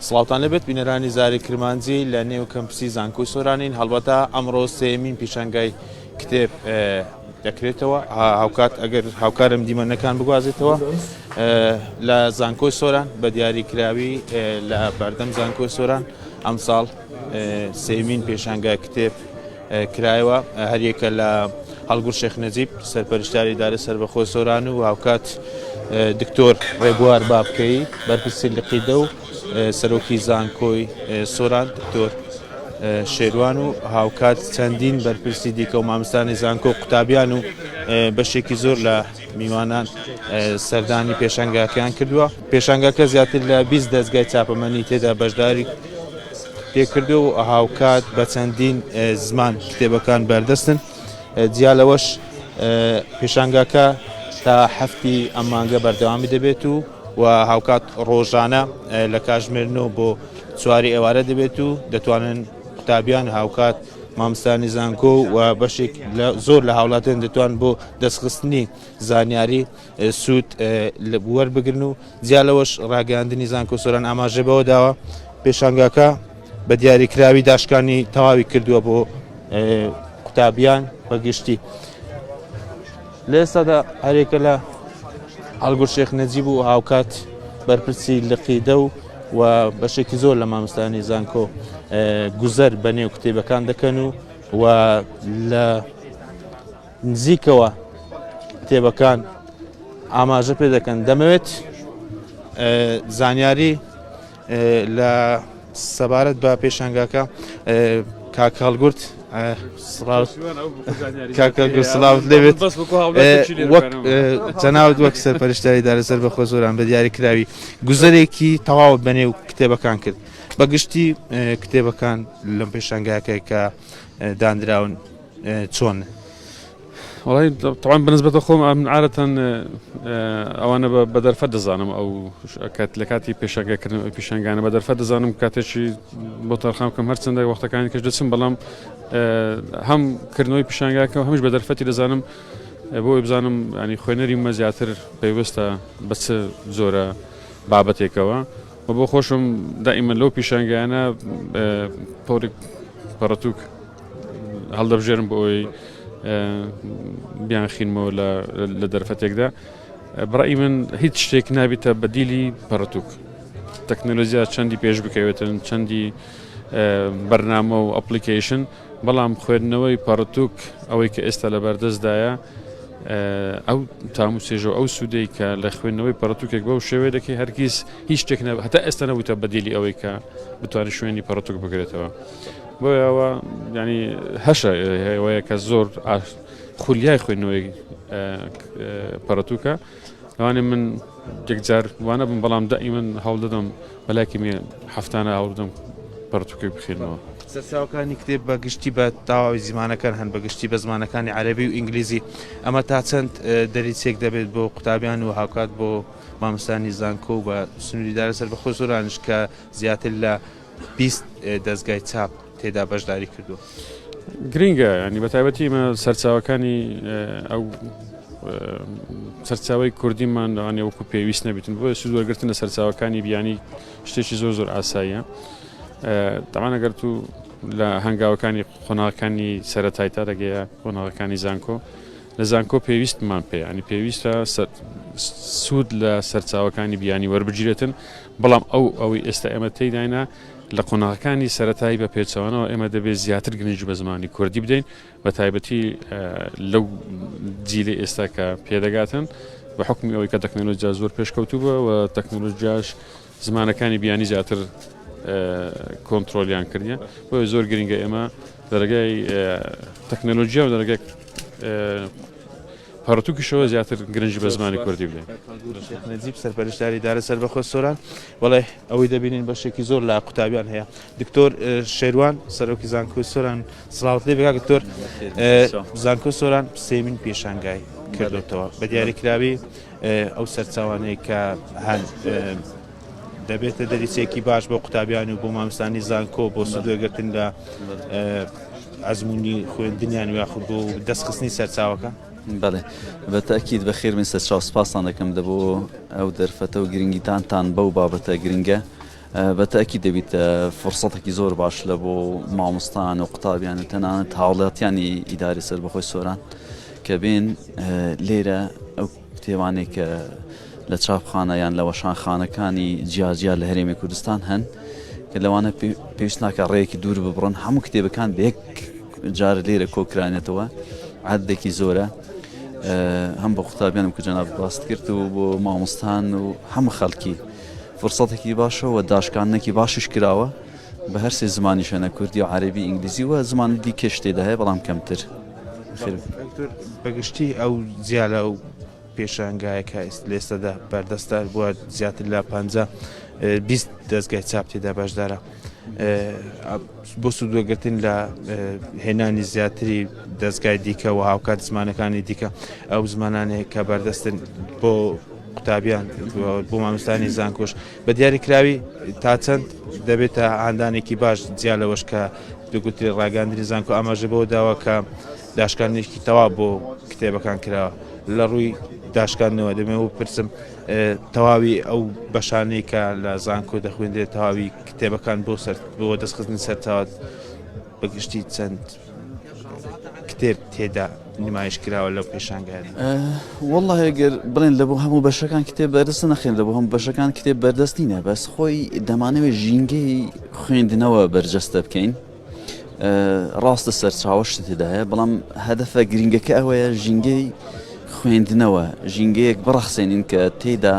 سڵاوتان لەبێت بینەرانی زاری کرمانجی لە نێو کەمپسی زانکۆی سۆرانین هەڵبەتە ئەمڕۆ سێمین پیشەنگای کتێب دەکرێتەوە هاوکات ئەگەر هاوکارم دیمەنەکان بگوازێتەوە لە زانکۆی سۆران بە دیاریکراوی لە بەردەم زانکۆی سۆران ئەمساڵ سێمین پێشانگای کتێب کرایەوە هەریەکە لە هەڵگوڕ شێخ نەجیب سەرپەرشتاری دارە سەربەخۆی سۆران و هاوکات دکتۆر ڕێبوار بابکەی بەرپرسی لقیدە و سەرۆکی زانکۆی سۆران دکتۆر شێروان و هاوکات چەندین بەرپرسی دیکە و مامۆستانی زانکۆ قوتابیان و بەشێکی زۆر لە میوانان سەردانی پێشەنگاکەیان کردووە. پێشەنگاکە زیاتر لە 20 دەستگای چاپەمەنی تێدا بەشداری پێکردو و هاوکات بە چەندین زمان کتێبەکان بەردەستن. جیا لەوەش پێشەنگاکە تا هەفتی ئەم مانگە بەردەوامی دەبێت و هاوکات ڕۆژانە لە کاتژمێرنەوە بۆ 4 ئێوارە دەبێت و دەتوانن قوتابیان هاوکات مامۆستانی زانکۆ و بەشێک زۆر لە هاوڵاتیان دەتوان بۆ دەستخستنی زانیاری سوود وەربگرن و جیا لەوەش ڕاگەیاندنی زانکۆ سۆران ئاماژە بەوە داوە پێشەنگاکە بە دیاریکراوی داشکانی تەواوی کردووە بۆ قوتابیان بەگشتی. لە ئێستادا هەرێکە لە هەڵگوڕ شێخ نەجیب و هاوکات بەرپرسی لقیدە و بەشێکی زۆر لە مامۆستانی زانکۆ گوزەر بەنێو کتێبەکان دەکەن و لە نزیکەوە کتێبەکان ئاماژە پێ دەکەن. دەمەوێت زانیاری لە سەبارەت بە پێشەنگاکە کاک هەڵگورد سڵاوت لێبێت جەناوت وەک سەرپەرشتاری دارە سەربەخۆی سۆران بە دیاریکراوی گوزەرێکی تەواو بەنێو کتێبەکان کرد. بەگشتی کتێبەکان لەم پێشەنگاکەی کە دانراون چۆن؟ والله طبعا بالنسبة لخۆم من عادة ئەوانە بە دەرفەت دەزانم ئەو لە کاتی پێشەنگانە بە دەرفەت دەزانم کاتێکی بۆ تەرخام کەم هەرچەندە وەختەکانی کەش دەچم بەڵام هەم کردنەوەی پیشانگاکە و هەمیش بە دەرفەتی دەزانم بۆ بزانم ینی خوێنەری مە زیاتر پێویستە بە چ زۆرە بابەتێکەوە و بۆ خۆشم دائیمەن لەو پیشانگایانە پەڕەتووک هەڵدەبژێرم بۆ ئەوەی بیان خینمەوە لە دەرفەتێکدا. بەڕای من هیچ شتێک نابێتە بەدیلی پەڕەتووک. تەکنۆلۆژیا چەندی پێش بکەوێتن چەندی بەرنامە و ئەپلیکیشن بەڵام خوێندنەوەی پەڕەتووک ئەوەی کە ئێستا لە بەردەستدایە ئەو تاموسێژە ئەو سوودەی کە لە خوێندنەوەی پەڕەتووکێک بەو شێوەیە دەکەی هەرگیز هیچ شتێک هەتا ئێستا نەبووتە بەدیلی ئەوەی کە بتوانێت شوێنی پەڕەتووک بگرێتەوە. بۆیە ئەوە ینی هەشە هەیە کە زۆر خولیای خوێندنەوەی پەڕەتووکە لەوانێ من یەکجار وانە بم بەڵام دائیمەن هەوڵ دەدەم بەلایکی هەفتانە هەوڵ دەدەم پەڕەتووکەی بخێنەوە. سەرچاوەکانی کتێب بەگشتی بە تەواوی زمانەکان هەن بەگشتی بە زمانەکانی عەرەبی و ئینگلیزی ئەمە تا چەند دەریچێک دەبێت بۆ قوتابیان و هاوکات بۆ مامۆستانی زانکۆ و بە سنووری دارە سەربەخۆی سۆرانش کە زیاتر لە 20 دەستگای چاپ تێدا بەشداری کردووە؟ گرینگە ینی بەتایبەتی ئمە سەرچاوەکانی ئەو سەرچاوی کوردیمان لەوانێ وەکو پێویست نەبێتن بۆ سوود وەرگرتن لە سەرچاوەکانی بیانی شتێکی زۆر ئاساییە. تەمان ئەگەر تو لە هەنگاوەکانی قۆناغەکانی سەرەتایی تا دەگەیە قۆناغەکانی زانکۆ لە زانکۆ پێویستمان پێ ینی پێویستە سوود لە سەرچاوەکانی بیانی وەربگیرێتن بەڵام ئەوەی ئێستا ئێمە تێداینە لە قۆناغەکانی سەرەتایی بە پێچەوانەوە ئێمە دەبێت زیاتر گرنگ بە زمانی کوردی بدەین بە تایبەتی لەو جیلە ئێستا کە پێدەگاتن بە حکمی ئەوەی کە تەکنۆلۆژیا زۆر پێشکەوتووە و تەکنۆلۆژیاش زمانەکانی بیانی زیاتر کۆنتترۆلیان کردیە بۆ زۆر گرنگە ئێمە دەرەگای تەکنۆلۆژیا و دەرەگای پەڕەتووکیشەوە زیاتر گرنگی بە زمانی کوردی بدەین. نەجیب سەرپەرشتاری دارە سەربەخۆی سۆران وەڵێ ئەوەی دەبینین بەشێکی زۆر لە قوتابیان هەیە. دکتۆر شێروان سەرۆکی زانکۆی سۆران سڵاوت لێ بێت دکتۆر. زانکۆی سۆران سێمین پێشەنگای کردوتەوە بە دیاریکراوی ئەو سەرچاوانەی کە هەن دەبێتە دەریچێکی باش بۆ قوتابیان و بۆ مامۆستانی زانکۆ بۆ سوودوەرگرتن لە ئەزمموی خوێندنیان یاخود بۆ دەستخستنی سەرچاوەکە. بەڵێ بەتەکید بەخێر من سەرچاو سپاسان دەکەم دەبۆ ئەو دەرفەتە و گرنگیتانتان بەو بابەتە گرنگە بەتەکی دەبیت فرسەتێکی زۆر باش لە بۆ مامۆستایان و قوتابیان تەنانەت هاوڵاتیانی ئیداری سەربەخۆی سۆران کە بێن لێرە ئەو کتێبانێک کە لە چاپخانە یان لە وەشانخانەکانی جیاجیا لە هەرێمی کوردستان هەن کە لەوانە پێویست ناکە ڕێیەکی دوور ببڕن هەموو کتێبەکان بە یەک جار لێرە کۆکرانێتەوە عەددێکی زۆرە هەم بە قوتابیانم کە جەناب باست کرد و بۆ مامۆستان و هەموو خەڵکی فرسەتێکی باشە و داشکانێکی باشش کراوە بە هەر سێ زمانیشەنە کوردی و عەربی ئینگلیزی و زمان دیکەش تێدا هەیە بەڵام کەمتر بەگشتی ئەو جیالە و پێشانگایەکە لێستەدا بەردەستە بووە زیاتر لە 20 دەستگای چاپ تێدا بەشدارە بۆ سوودوەگرتن لە هێنانی زیاتری دەستگای دیکە و هاوکات زمانەکانی دیکە ئەو زمانانەیە کە بەردەستن بۆ قوتابیان بۆ مامۆستانی زانکۆش بە دیاریکراوی تا چەند دەبێتە ئاندانێکی باش جیالەوەش کە بگوتری ڕاگەاندنی زانکۆ ئاماژە بۆ داوە کە داشکانێکی تەواو بۆ کتێبەکان کراوە لە ڕووی داشکاندنەوە دەمێ و پرسم تەواوی ئەو بەشانەی کە لە زانکۆ دەخوێندرێت تەواوی کتێبەکان بۆ دەستخستنی سەرچاوت بەگشتی چەند کتێب تێدا نمایش کراوە لەو پێشانگایان والله ئەگەر بڵێن لە بۆ هەموو بەشەکان کتێب بەردەست نەخێن لە بۆ هەموو بەشەکان کتێب بەردەست نینە بەس خۆی دەمانەوێت ژینگەی خوێندنەوە بەرجەستە بکەین ڕاستە سەرچاوەش تێدا هەیە بەڵام هەدەفە گرنگەکە ئەوەیە ژینگەی خوێندنەوە ژینگەیەک بڕەخسێنین کە تێدا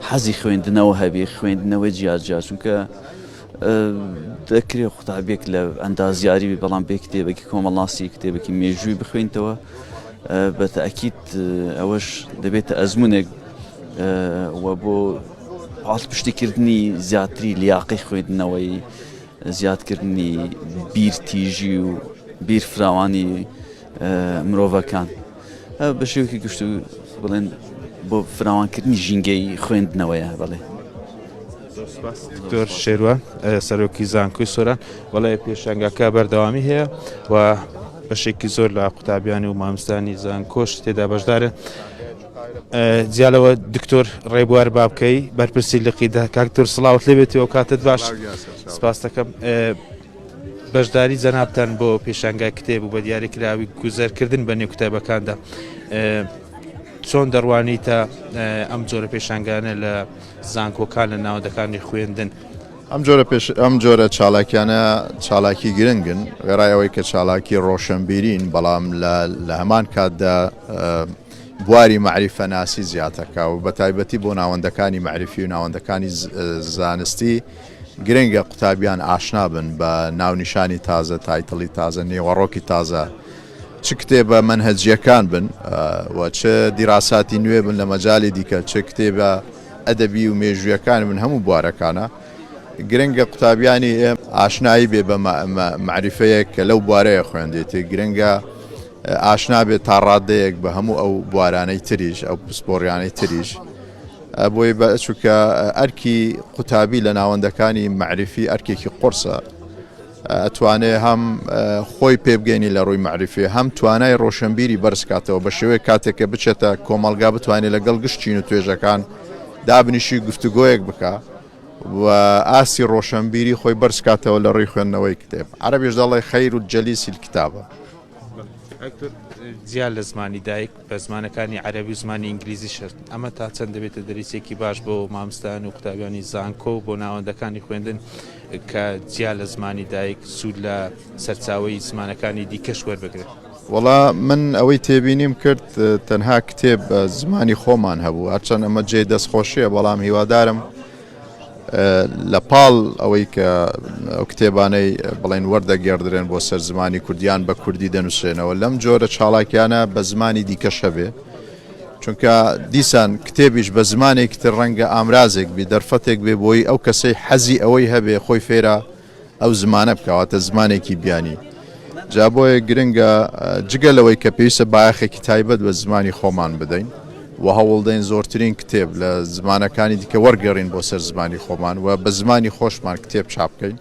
حەزی خوێندنەوە هەبێ خوێندنەوەی جیاجیا چونکە دەکرێت قوتابێک لە ئەندازیاری بەڵام بێ کتێبێکی کۆمەڵاسی کتێبێکی مێژووی بخوێنیتەوە بە تەئەکید ئەوەش دەبێتە ئەزمونێک و بۆ پاڵپشتیکردنی زیاتری لیاقەی خوێندنەوەی زیادکردنی بیرتیژی و بیرفراوانی مرۆڤەکان بە شێوەیەکی گشت و بڵێن بۆ فراوانکردنی ژینگەی خوێندنەوەیە بڵێ دکتۆر شێروان سەرۆکی زانکۆی سۆران وەڵای پێشانگاکە بەردەوامی هەیە و بەشێکی زۆر لە قوتابیانی و مامۆستانی زانکۆش تێدا بەشدارن جیالەوە دکتۆر ڕێبوار بابکەی بەرپرسی لقیدا کاکتۆر سڵاوت لێبێتی و کاتت باش سپاس دەکەم بەشداری جەنابتان بۆ پێشانگای کتێب و بە دیاریکراوی گوزەرکردن بە نێو کتێبەکاندا چۆن دەڕوانیتە ئەم جۆرە پێشانگانە لە زانکۆکان لە ناوەندەکانی خوێندن ئەم جۆرە چالاکیانە چالاکی گرنگن وێڕایەوەی کە چالاکی ڕۆشنبیرین بەڵام لە هەمان کاتدا بواری معریفە ناسی زیاتەکە و بە تایبەتی بۆ ناوەندەکانی معریفی و ناوەندەکانی زانستی گرنگە قوتابیان ئاشنا بن بە ناونیشانی تازە تایتڵی تازە نێوەڕۆکی تازە چ کتێبە منهەجیەکان بن و چه دیراساتی نوێ بن لە مەجای دیکە چه کتێبە ئەدەبی و مێژوویەکان من هەموو بوارەکانە گرنگە قوتابیانی ئاشنایی بێ بە معریفەیەک کە لەو بوارەیە خوێندێتی گرنگە ئاشنا بێت تا ڕادەیەک بە هەموو ئەو بوارانەی تریش ئەو پسپۆڕیانەی تریش بۆی چونکە ئەرکی قوتابی لە ناوەندەکانی معریفی ئەرکێکی قورسە ئەتوانێت هەم خۆی پێبگەینی لە ڕووی معریفی هەم توانای ڕۆشنبیری بەرزکاتەوە بە شێوەیە کاتێککە بچێتە کۆمەلگا بتوانێت لەگەڵ گشتین و توێژەکان دابنیشی گفتوگۆیەک بکە و ئاسی ڕۆشنبیری خۆی بەرزکاتەوە لە ڕێی خوێندنەوەی کتێب عەرەبیش دەڵێ خەیر و جەلیسی کتابە زیاد لە زمانی دایک بە زمانەکانی عەرەبی و زمانی ئینگلیزی شرت ئەمە تا چەند دەبێتە دەریچێکی باش بۆ مامۆستایان و قوتابیانی زانکۆ بۆ ناوەندەکانی خوێندن کە جیا لە زمانی دایک سوود لە سەرچاوەی زمانەکانی دیکەش وەربگرێت وەڵا من ئەوەی تێبینیم کرد تەنها کتێب زمانی خۆمان هەبوو هەرچەند ئەمە جێ دەستخۆشیە بەڵام هیوادارم لە پاڵ ئەوەی کە ئەو کتێبانەی بڵێن وەردەگێڕدرێن بۆ سەر زمانی کوردیان بە کوردی دەنووسێنەوە لەم جۆرە چالاکیانە بە زمانی دیکە شەبێ چونکە دیسان کتێبیش بە زمانێکی تر ڕەنگە ئامرازێک بێ دەرفەتێک بێ بۆی ئەو کەسەی حەزی ئەوەی هەبێ خۆی فێرە ئەو زمانە بکەواتە زمانێکی بیانی جا بۆیە گرنگە جگەلەوەی کە پێویستە بایەخێکی تایبەت بە زمانی خۆمان بدەین و هەوڵدەین زۆرترین کتێب لە زمانەکانی دیکە وەرگەڕین بۆ سەر زمانی خۆمان و بە زمانی خۆشمان کتێب چاپ بکەین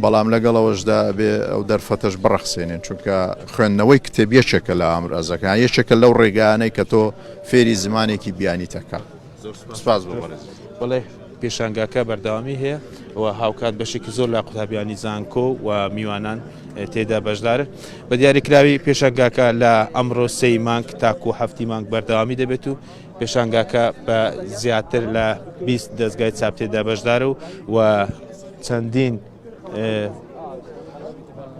بەڵام لەگەڵەوەشدا بێ ئەو دەرفەتەش بڕەخسێنین چونکە خوێندنەوەی کتێب یەکێکە لە ئامرازەکان یەکێکە لەو ڕێگانەی کە تۆ فێری زمانێکی بیانی تەکە سپاس بۆ بەڵێ پێشانگاکە بەردەوامی هەیە و هاوکات بەشێکی زۆر لە قوتابیانی زانکۆ و میوانان تێدا بەشدارن بە دیاریکراوی پێشانگاکە لە ئەمڕۆ 3 مانگ تاکو 7 مانگ بەردەوامی دەبێت و پێشانگاکە بە زیاتر لە 20 دەستگای چاپ تێدا بەشدارە و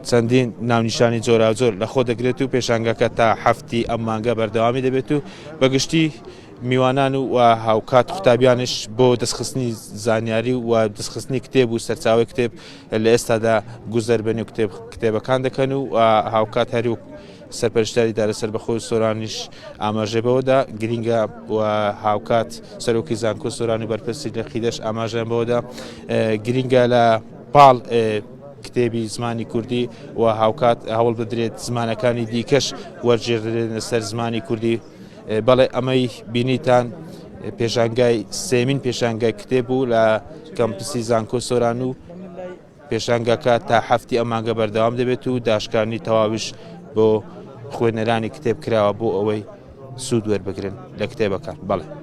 چەندین ناونیشانی جۆرا زۆر لە خۆ دەگرێت و پێشانگاکە تا هەفتی ئەم مانگە بەردەوامی دەبێت و بەگشتی میوانان و هاوکات قوتابیانش بۆ دەستخستنی زانیاری و دەستخستنی کتێب و سەرچاوی کتێب لە ئێستادا گوزەر بنی و کتێبەکان دەکەن و هاوکات هەروو سەرپەرشتیاری دارەسەر بەخۆی سۆرانیش ئاماژەبەوەدا گرینگە و هاوکات سەرۆکی زانکۆ سۆرانی بەرپرسی لە خیدەش ئاماژیان بەوەدا گرینگە لە پاڵ کتێبی زمانی کوردی و هاوکات هەوڵ بدرێت زمانەکانی دیکەش وەرجێڕێنە سەر زمانی کوردی بەڵێ ئەمەی بینیتان پێشانگای سێمین پێشانگای کتێب بوو لە کەمپسی زانکۆ سۆران و پێشانگاکە تا هەفتی ئەم مانگە بەردەوام دەبێت و داشکارنی تەواویش بۆ خوێنەرانی کتێب کراوە بۆ ئەوەی سوود وەربگرن لە کتێبەکان بەڵێ.